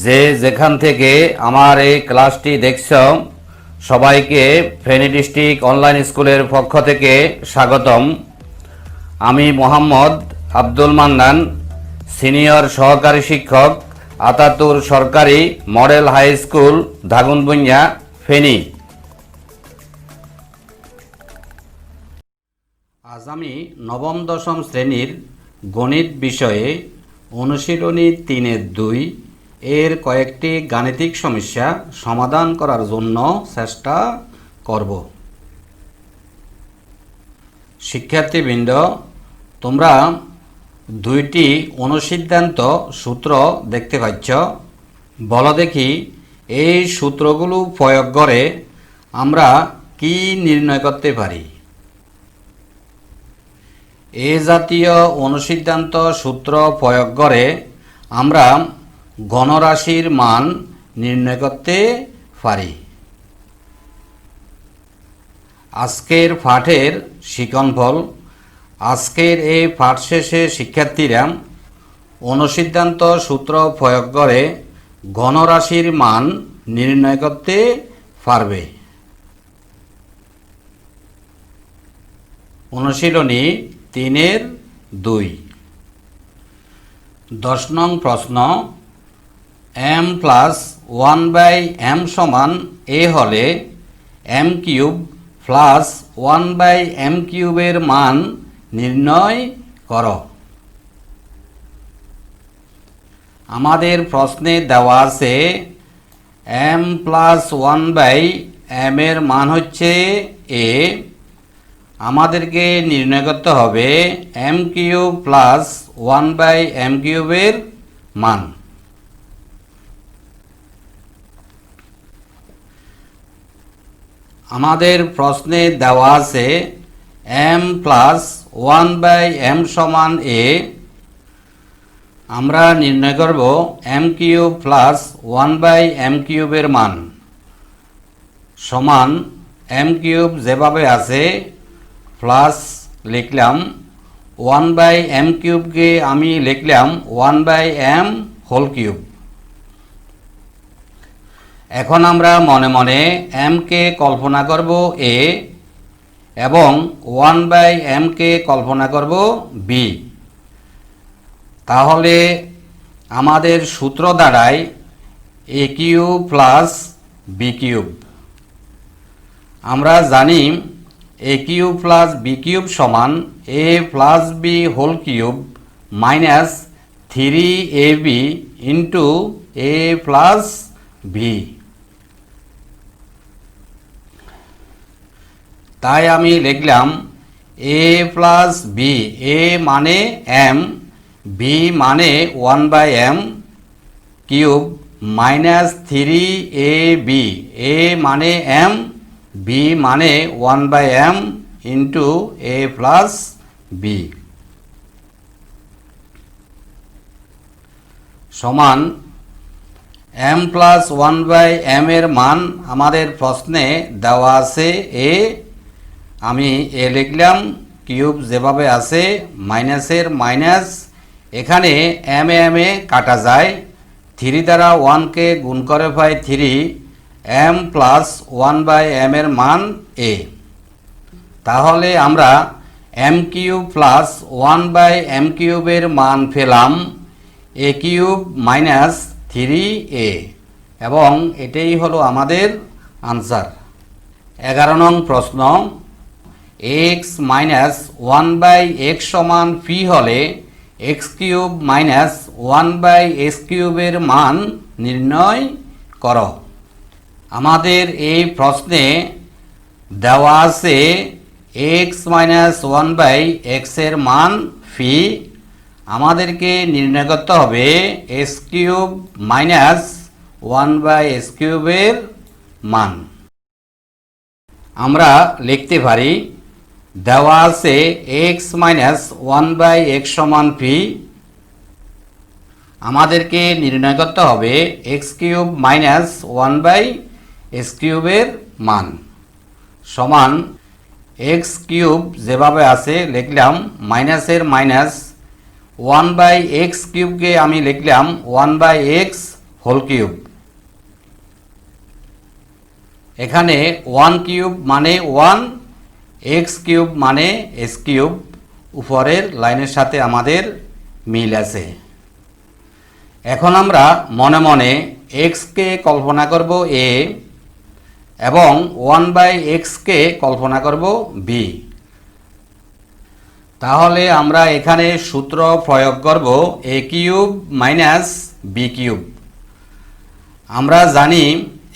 যে যেখান থেকে আমার এই ক্লাসটি দেখছ সবাইকে ফেনী ডিস্ট্রিক্ট অনলাইন স্কুলের পক্ষ থেকে স্বাগতম। আমি মোহাম্মদ আব্দুল মান্নান, সিনিয়র সহকারী শিক্ষক, আতাতুর সরকারি মডেল হাই স্কুল, ধাগুনবুনিয়া, ফেনী। আজ আমি নবম দশম শ্রেণীর গণিত বিষয়ে অনুশীলনী 3-2 এর কয়েকটি গাণিতিক সমস্যা সমাধান করার জন্য চেষ্টা করব। শিক্ষার্থীবৃন্দ, তোমরা দুইটি অনুসিদ্ধান্ত সূত্র দেখতে পাচ্ছ। বলো দেখি এই সূত্রগুলো প্রয়োগ করে আমরা কি নির্ণয় করতে পারি? এ জাতীয় অনুসিদ্ধান্ত সূত্র প্রয়োগ করে আমরা গণরাশির মান নির্ণয় করতে পারি। আজকের পাঠের শিক্ষণফল। আজকের এই পাঠ শেষে শিক্ষার্থীরা অনুসিদ্ধান্ত সূত্র প্রয়োগ করে গণরাশির মান নির্ণয় করতে পারবে। অনুশীলনী 3-2। 10 নং প্রশ্ন, m প্লাস 1/m সমান a হলে m কিউব প্লাস 1/m কিউবের মান নির্ণয় করো। আমাদের প্রশ্নে দেওয়া আছে m প্লাস 1/m এর মান হচ্ছে a। আমাদেরকে নির্ণয় করতে হবে m কিউব প্লাস 1/m কিউবের মান। আমাদের প্রশ্নে দেওয়া আছে m প্লাস 1/m সমান a। আমরা নির্ণয় করব m কিউব প্লাস 1/m কিউবের মান সমান m কিউব যেভাবে আছে প্লাস লিখলাম 1/m কিউবকে আমি লিখলাম 1/m হোল কিউব। এখন আমরা মনে মনে m কে কল্পনা করব a এবং 1/m কে কল্পনা করব b। তাহলে আমাদের সূত্র দাঁড়ায় a cube plus b cube. আমরা জানি a cube plus b cube সমান a plus b whole cube minus 3ab into a plus b। তাই আমি লিখলাম a প্লাস b, a মানে m, b মানে 1/m cube minus 3ab, a মানে m, b মানে 1/m into a plus b সমান m plus 1/m এর মান আমাদের প্রশ্নে দেওয়া আছে a। আমি a লিখলাম, কিউব যেভাবে আছে মাইনাসের মাইনাস, এখানে m এ কাটা যায়, 3 দ্বারা 1 কে গুণ করে পাই 3, m প্লাস 1/m এর মান a। তাহলে আমরা m কিউব প্লাস 1/m কিউবের মান পেলাম a কিউব মাইনাস 3a এবং এটাই হলো আমাদের আনসার। 11 নং প্রশ্ন, x মাইনাস 1/x সমান p হলে x কিউব মাইনাস 1/x কিউবের মান নির্ণয় করো। আমাদের এই প্রশ্নে দেওয়া আছে x মাইনাস 1/x এর মান p। আমাদেরকে নির্ণয় করতে হবে x কিউব মাইনাস 1/x কিউবের মান। আমরা লিখতে পারি দেওয়া আছে x মাইনাস 1/x সমান p। আমাদেরকে নির্ণয় করতে হবে x cube minus 1/x x কিউবের মান সমান এক্স কিউব যেভাবে আছে লিখলাম মাইনাসের মাইনাস 1/x কিউবকে আমি লিখলাম 1/x হোল কিউব। এখানে 1 কিউব মানে 1, x কিউব মানে s কিউব, উপরের লাইনের সাথে আমাদের মিল আছে। এখন আমরা মনে মনে x কে কল্পনা করব a এবং 1/x কে কল্পনা করব b। তাহলে আমরা এখানে সূত্র প্রয়োগ করব a cube minus b cube. আমরা জানি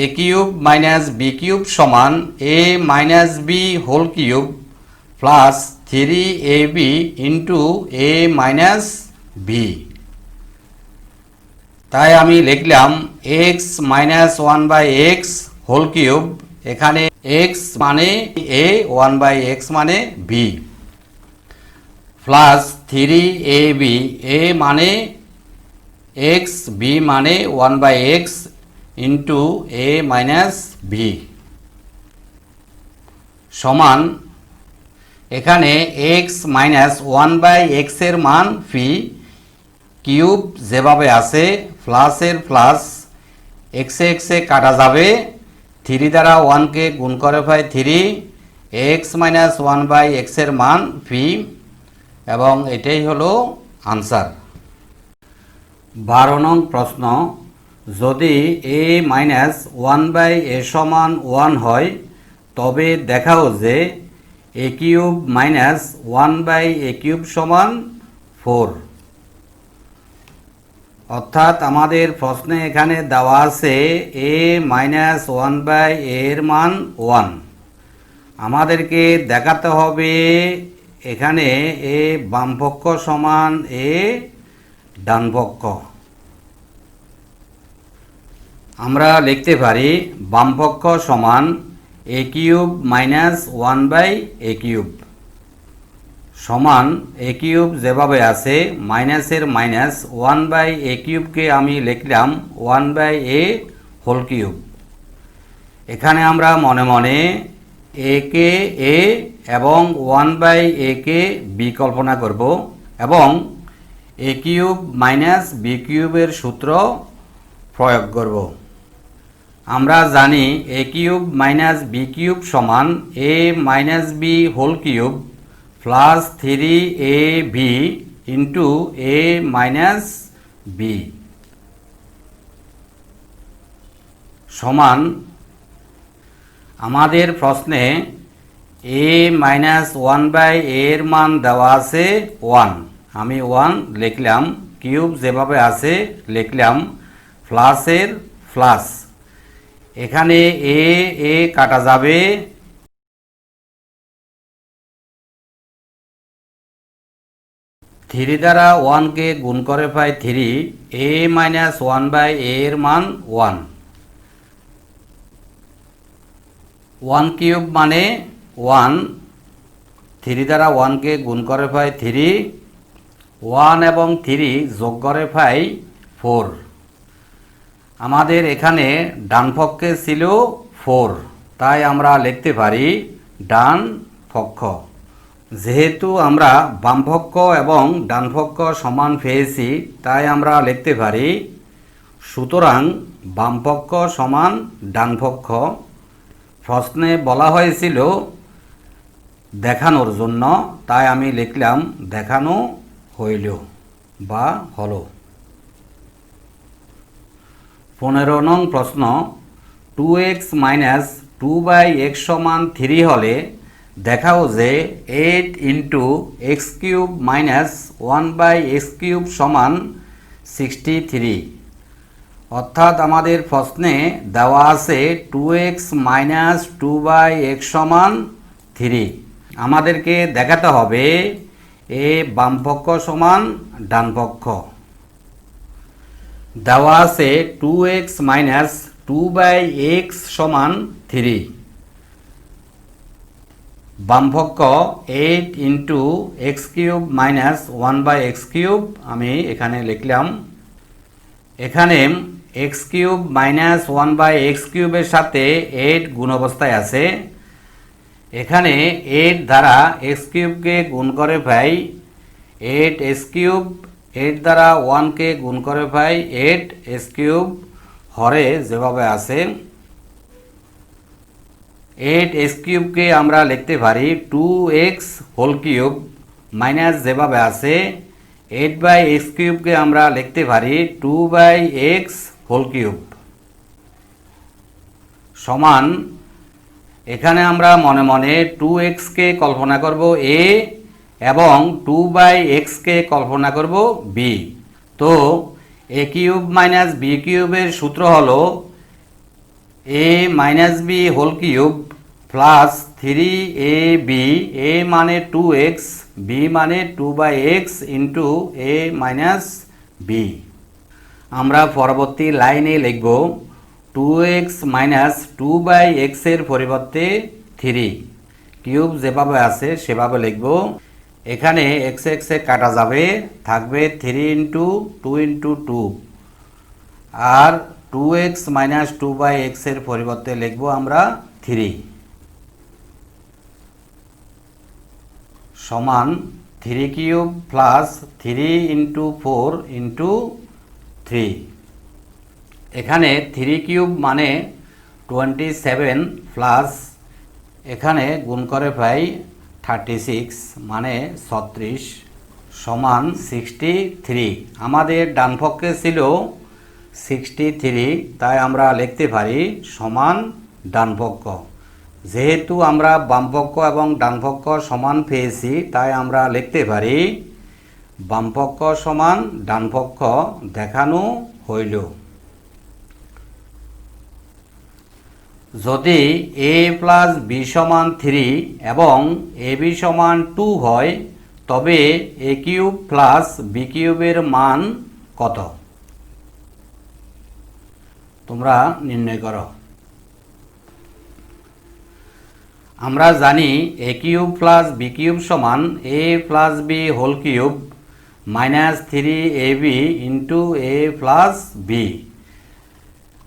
a cube minus b cube সমান a minus b whole cube plus 3ab into a minus b। তাই আমি লিখলাম x minus 1/x whole cube, এখানে x মানে a, 1/x মানে b, প্লাস 3ab, a মানে x, b মানে 1/x into a minus b সমান এখানে x মাইনাস 1/x এর মান ফি কিউব যেভাবে আছে প্লাসের প্লাস এক্সে এক্সে কাটা যাবে, 3 দ্বারা 1কে গুণ করে পাই 3, x মাইনাস 1/x এর মান ফি, এবং এটাই হলো আনসার। 12 নং প্রশ্ন, যদি a মাইনাস 1/a সমান 1 হয় তবে দেখাও যে a cube minus 1/a cube সমান 4। অর্থাৎ আমাদের প্রশ্নে এখানে দেওয়া আছে a মাইনাস 1/a এর মান 1। আমাদেরকে দেখাতে হবে এখানে a বামপক্ষ সমান a ডানপক্ষ। আমরা লিখতে পারি বামপক্ষ সমান a cube minus 1/a cube সমান a কিউব যেভাবে আছে মাইনাসের মাইনাস 1/a কিউবকে আমি লিখলাম 1/a হোল কিউব। এখানে আমরা মনে মনে a কে a এবং 1/a কে b কল্পনা করব এবং a কিউব মাইনাস b কিউবের সূত্র প্রয়োগ করব। আমরা জানি a cube minus b cube সমান a minus b whole cube plus 3ab into a minus b সমান আমাদের প্রশ্নে a মাইনাস 1/a এর মান দেওয়া আছে 1, আমি 1 লিখলাম, কিউব যেভাবে আছে লিখলাম, প্লাসের প্লাস এখানে a কাটা যাবে, 3 দ্বারা 1কে গুণ করে পাই 3, a মাইনাস 1/a এর মান 1, 1 কিউব মানে 1, 3 দ্বারা 1কে গুণ করে পাই 3, 1 এবং 3 যোগ করে পাই 4। আমাদের এখানে ডান পক্ষে ছিল 4, তাই আমরা লিখতে পারি ডান পক্ষ। যেহেতু আমরা বামপক্ষ এবং ডানপক্ষ সমান পেয়েছি তাই আমরা লিখতে পারি সুতরাং বামপক্ষ সমান ডানপক্ষ। প্রশ্নে বলা হয়েছিল দেখানোর জন্য, তাই আমি লিখলাম দেখানো হইল বা হলো। 15 নং প্রশ্ন, 2x মাইনাস 2/x সমান 3 হলে দেখাও যে 8 into x cube minus 1/x cube সমান 63। অর্থাৎ আমাদের প্রশ্নে দেওয়া আছে 2x মাইনাস 2/x সমান 3। আমাদেরকে দেখাতে হবে এ বামপক্ষ সমান ডানপক্ষ। দেওয়া আছে 2x মাইনাস 2/x সমান 3, বামপক্ষ 8 into x cube minus 1/x cube আমি এখানে লিখলাম। এখানে এক্স কিউব মাইনাস 1/x কিউবের সাথে 8 গুণ অবস্থায় আছে। এখানে 8 দ্বারা এক্স কিউবকে গুণ করে পাই 8x কিউব, 8 দ্বারা 1কে গুণ করে পাই 8x কিউব, হরে যেভাবে আছে 8x কিউবকে আমরা লিখতে পারি 2x হোল কিউব, মাইনাস যেভাবে আছে 8/x কিউবকে আমরা লিখতে পারি 2/x হোল কিউব, সমান এখানে আমরা মনে মনে 2x কে কল্পনা করব a এবং 2/x কে কল্পনা করব b। তো a কিউব মাইনাস b কিউবের সূত্র হলো a minus b whole cube plus 3ab, a মানে 2x, b মানে 2/x into a minus b। আমরা পরবর্তী লাইনে লিখব 2x মাইনাস 2/x এর পরিবর্তে 3 কিউব যেভাবে আছে সেভাবে লিখব। এখানে x x এ কাটা যাবে, থাকবে 3 ইন্টু 2 ইন্টু 2, আর 2x মাইনাস 2/x এর পরিবর্তে লিখব আমরা 3, সমান 3 কিউব প্লাস 3 ইন্টু 4 ইন্টু 3। এখানে 3 কিউব মানে 27 প্লাস এখানে গুণ করে পাই 36 মানে 36 সমান 63। আমাদের ডান পক্ষে ছিল 63, তাই আমরা লিখতে পারি সমান ডান পক্ষ। যেহেতু আমরা বাম পক্ষ এবং ডান পক্ষ সমান পেয়েছি, তাই আমরা লিখতে পারি বাম পক্ষ সমান ডান পক্ষ দেখানো হইল। যদি a প্লাস b সমান 3 এবং ab সমান 2 হয়, তবে a কিউব প্লাস b কিউবের মান কত? তোমরা নির্ণয় করো। আমরা জানি a cube plus b cube সমান a plus b whole cube minus 3ab into a plus b।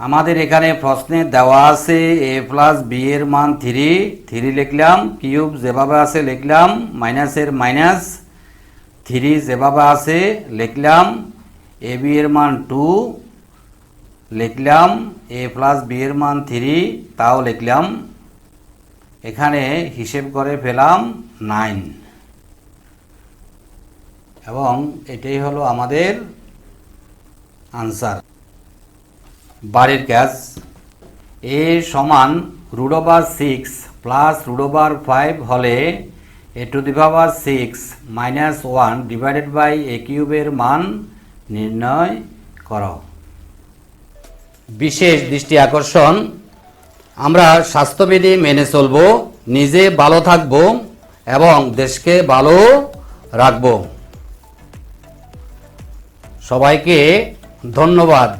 আমাদের এখানে প্রশ্নে দেওয়া আছে a প্লাস b এর মান 3 লিখলাম, কিউব যেভাবে আছে লিখলাম, মাইনাসের মাইনাস, 3 যেভাবে আছে লিখলাম, ab এর মান 2 লিখলাম, a প্লাস b এর মান 3 তাও লিখলাম। এখানে হিসেব করে পেলাম 9, এবং এটাই হলো আমাদের আনসার। বাড়ির কাজ, a সমান √6 প্লাস √5 হলে a to the power 6 minus 1 divided by a কিউবের মান নির্ণয় করো। বিশেষ দৃষ্টি আকর্ষণ, আমরা স্বাস্থ্যবিধি মেনে চলব, নিজে ভালো থাকব এবং দেশকে ভালো রাখব। সবাইকে ধন্যবাদ।